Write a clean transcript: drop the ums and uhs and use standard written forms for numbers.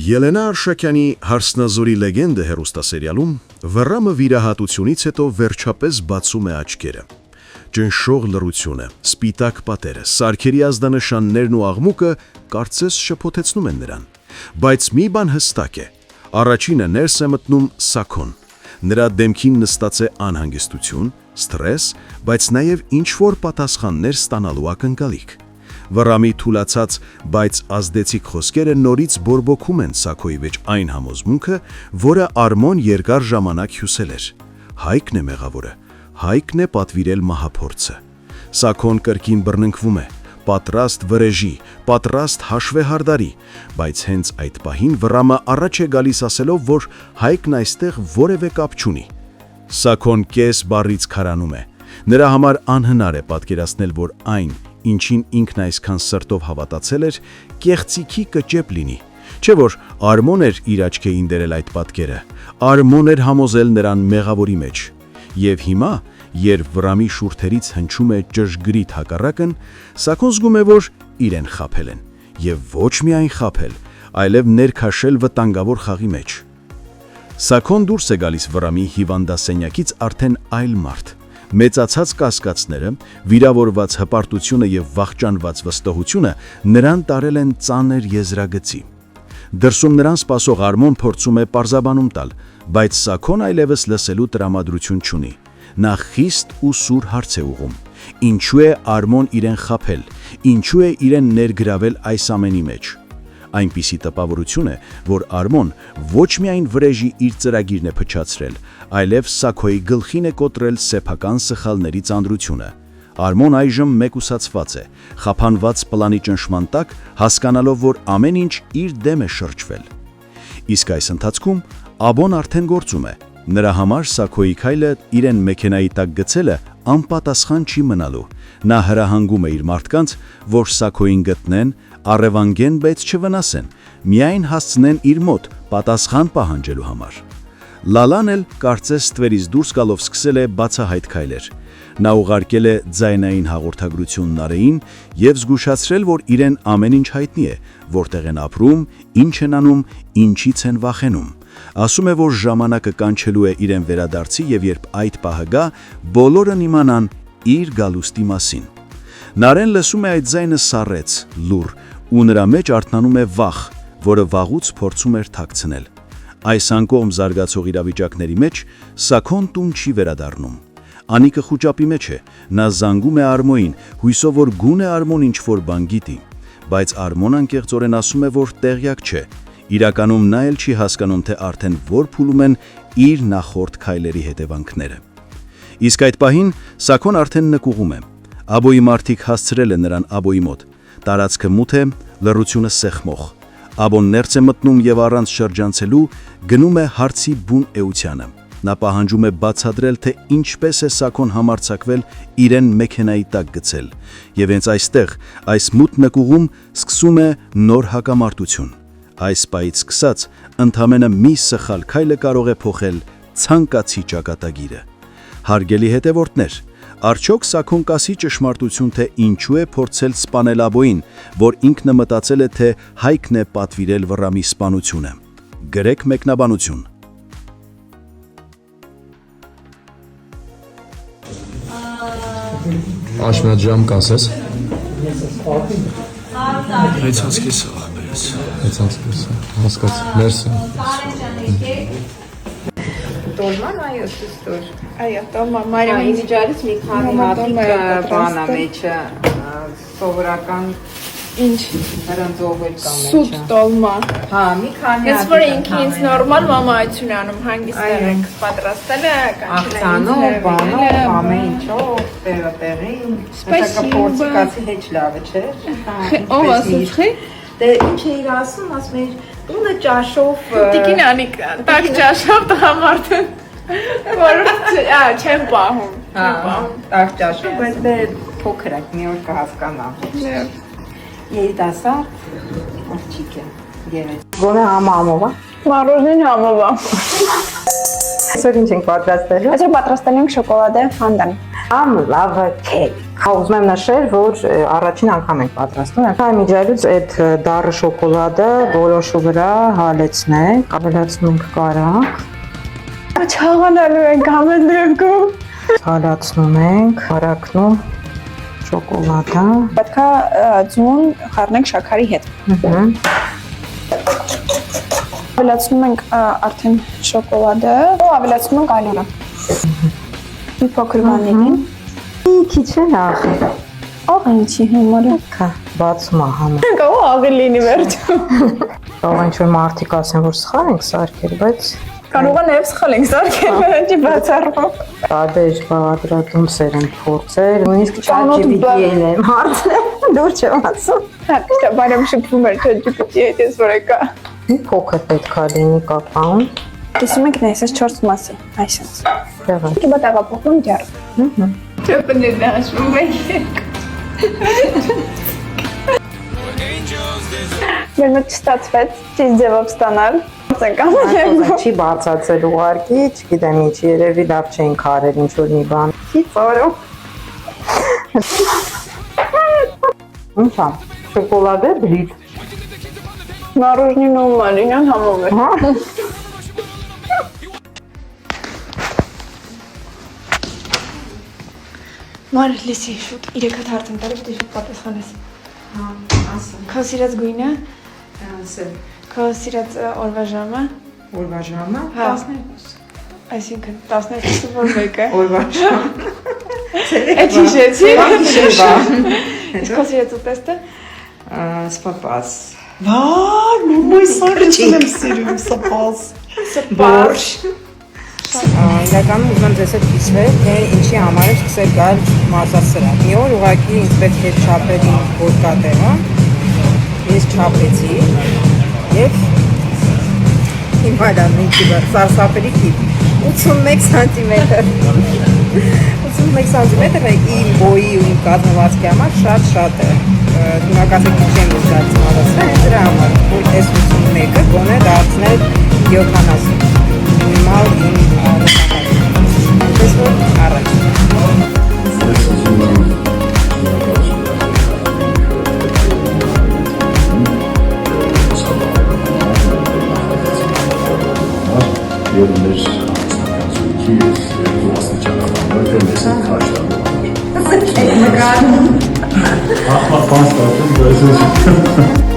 Ելենա Արշակյանի «Հարսնազորի լեգենդը» հեռուստասերիալում Վռամը վիրահատությունից հետո վերջապես բացում է աչքերը։ Ճնշող լռությունը, սպիտակ պատերը, սարքերի ազդանշաններն ու աղմուկը կարծես շփոթեցնում են նրան։ Բայց մի բան հստակ է. առաջինը ներս է մտնում Սաքոն։ Նրա դեմքին նստած է անհանգստություն, սթրես, բայց նաև ինչ-որ պատասխաններ ստանալու ակնկալիք։ Վռամի թուլացած, բայց ազդեցիկ խոսքերը նորից բորբոքում են Սաքոյի մեջ այն համոզմունքը, որը Արմոն երկար ժամանակ հյուսել էր։ Հայկն է մեղավորը, Հայկն է պատվիրել մահափորձը։ Սաքոն կրկին բռնկվում է, պատրաստ վրեժի, պատրաստ հաշվեհարդարի, բայց հենց այդ պահին Վռամը առաջ է գալիս ասելով, որ Հայկն այստեղ որևէ կապ չունի։ Սաքոն կես բառից քարանում է։ Նրա համար անհնար է պատկերացնել, որ այն, ինչին ինքն այսքան սրտով հավատացել էր, կեղծիքի կճեպ լինի։ Չէ՞ որ Արմոն էր իր աչքերին դերել այդ պատկերը, Արմոն էր համոզել նրան մեղավորի մեջ։ Եվ հիմա, երբ Վռամի շուրթերից հնչում է ճշգրիտ հակառակն, Սաքոն զգում է, որ իրեն խաբել են, եւ ոչ միայն խաբել, այլև ներքաշել վտանգավոր խաղի մեջ։ Սաքոն դուրս է գալիս Վռամի հիվանդասենյակից արդեն այլ մարդ։ Մեծացած կասկածները, վիրավորված հպարտությունը եւ վախճանված վստահությունը նրան տարել են ծանր եզրագծի։ Դրսում նրան սպասող Արմոն փորձում է պարզաբանում տալ, բայց Սաքոն այլևս լսելու տրամադրություն չունի։ Նա խիստ ու սուր հարց է ուղում. ինչու է Արմոն իրեն խաբել, ինչու է իրեն ներգրավել այս ամենի մեջ։ Այնպիսի տպավորություն է, որ Արմոն ոչ միայն վրեժի իր ծրագիրն է փչացրել, այլև Սաքոյի գլխին է կոտրել սեփական սխալների ծանրությունը։ Արմոն այժմ մեկուսացված է, խափանված պլանի ճնշման տակ, հասկանալով, որ ամեն ինչ իր դեմ է շրջվել։ Իսկ այս ընթացքում Աբոն արդեն գործում է։ Նրա համար Սաքոյի քայլը իրեն մեքենայի տակ գցելը անպատասխան չի մնալու։ Նա հրահանգում է իր մարդկանց, որ Սաքոյին գտնեն, առևանգեն, բայց չվնասեն, միայն հասցնեն իր մոտ պատասխան պահանջելու համար։ Լալան էլ կարծես ստվերից դուրս գալով սկսել է բացահայտ քայլեր։ Նա ուղարկել է ձայնային հաղորդագրություն Նարեին եւ զգուշացրել, որ իրեն ամեն ինչ հայտնի է, որտեղ են ապրում, ինչ են անում, ինչից են վախենում։ Ասում է, որ ժամանակը կանչելու է իրեն վերադարձի եւ երբ այդ պահը գա, բոլորն իմանան իր գալուստի մասին։ Նարեն լսում է այդ ձայնը սառեց, լուռ, ու նրա մեջ արթնանում է վախ, որը վաղուց փորձում էր թաքցնել։ Այս անկողմ զարգացող իրավիճակների մեջ Սաքոն տուն չի վերադառնում։ Անիկը խուճապի մեջ է, նա զանգում է Արմոյին, հույսով որ գոնե Արմոն ինչ-որ բան գիտի, բայց Արմոն անկեղծորեն ասում է, որ տեղյակ չէ։ Իրականում նա էլ չի հասկանում, թե արդեն որ փուլում են իր նախորդ քայլերի հետևանքները։ Իսկ այդ պահին Սաքոն արդեն նկուղում է։ Աբոյի մարդիկ հասցրել են նրան Աբոյի մոտ։ Տարածքը մութ է, լռությունը սեղմող։ Աբոն ներս է մտնում եւ առանց շրջանցելու գնում է հարցի բուն էությանը։ Նա պահանջում է բացատրել, թե ինչպես է Սաքոն համարձակվել իրեն մեքենայի տակ գցել։ Եվ հենց այստեղ, այս մութ նկուղում սկսում է նոր հակամարտություն։ Այս պահից սկսած ընդամենը մի սխալ քայլը կարող է փոխել ցանկացի ճակատագիրը։ Հարգելի հետևորդներ, արդյոք Սաքոն կասի ճշմարտություն, թե ինչու է փորձել սպանել Աբոյին, որ ինքն մտածել է, թե Հայկն է պատվիրել Վռամի սպանությունը։ Գրեք մեկնաբանություն։ Աշնան ժամ կասես։ Հեծած կեսը աղբերս։ Հեծած կեսը, հասկաց, մերսը։ Տոլման այո, սուստոր։ Այո, տոլմա, Մարիամ Ինձ ջարից մի քանի հատիկ բան է մեջը, սովորական ինչ հրանձով էլ կա մեջը։ սուտ տոլմա։ Հա, մի քանի Ես որ ինքը ինձ նորմալ մամայություն անում, հանգիստեղ ենք պատրաստել է, աղցանով, բանով, ամեն ինչով, տեղին, հետակա պորցիկացի հեչ լավը չէր։ Ով ասեցի։ Դե ինչ էիր ասում, ասում էիր, տունը ճաշով… Տիկին անիկ, տակ ճաշով տղամարդը, որ չեմ պահում։ Տակ ճաշով, բայց դե փոքր եք, մի օր կհասկանամ։ Երիտասարդ աղջիկ է, գոնե համով, հա։ Մարոժին համով։ Այսօր ինչ ենք պատրաստել։ Այսօր պատրաստել ենք շոկոլադե ֆանդան։ Լավը քեկ։ Ուզում եմ նշել, որ առաջին անգամ ենք պատրաստում։ Այն միջայլուց այդ դառը շոկոլադը գոլոշու վրա հալեցնենք, ավելացնում ենք կարակ, Չաղանալու ենք ամեն դեպքում։ հալացնում ենք, հարակնում շոկոլադը։ Պետք է ձուն խառնենք շաքարի հետ։ Ավելացնում ենք արդեն շոկոլադը, ու ավելացնում ենք ալյուրը։ Մի փոքր վանիլին։ Քիչ է ախի։ Աղենիչի հիմարը։ Կա բացում է համը։ Կարող աղել լինի վերջում։ Կարող ինչ-որ մարդիկ ասեն, որ սխալ ենք սարքել, բայց Կարող է նաև սխալ ենք սարքել, վերջի բացառվում։ տարբեր բաղադրատոմսեր են փորձել, նույնիսկ ChatGPT-ին եմ հարցնել, դուր չեմ ասում։ Հա, դա բարեմ շփվում էր ChatGPT-ի հետ, ես որ եկա։ Մի փոքր պետք է լինի կակաոն։ Կիսում ենք նայսես 4 մասի, այսպես։ Դեղը։ Կիբա տեղափոխում դեռ։ Չպնել դաշվում եք։ Մեր մոտ չստացվեց ճիշտ ձևով ստանալ։ Ասենք ամենը Չի բացացել ուղարկի, չգիտեմ ինչ, երևի լավ չենք արել ինչ-որ մի բան։ Չի ծորում։ Ինչա, շոկոլադը բլիթ։ Մառուժնին ու մարինան համով է։ Հա։ Մար լիսի շուտ 3 հատ հարց եմ տալի, պետք է շուտ պատասխանես։ Հա, ասա։ Քո սիրած գույնը, Ասել։ քո սիրած օրվա ժամը, Օրվա ժամը Հա։ 12։ այսինքն 12-ը որ մեկը։ Օրվա ժամը։ Այդ հիշեցի։ Շեվա։ Իսկ քո սիրած ուտեստը։ Սպապաս։ Վայ, մոյ սարքին եմ սիրում, սպաս։ Բարշ։ Իրականում ուզում եմ ձեզ հետ կիսվել, թե ինչի համար է սկսել գալ մարզասրահ։ Մի օր ուղղակի ինձ պետք է չափել իմ ոտկատեղը, ես չափեցի և հիմա դա մի կիբը, սարսափելի կիբ, 81 սանտիմետր, 81 սանտիմետր է իմ բոյի ու իմ կազմվածքի համար շատ է, դունակացեք ինչ եմ ես գալիս մարզասրահ, հենց դրա համար, որ այս 81-ը գոնե դարձնել 70, նիմալ իմ Պես որ առաջ։ Եվ մեր անձնական զույգի և ոստի ճանապարհը մեզ են քաշտանում։ Ահա, բան ստացվում, բայց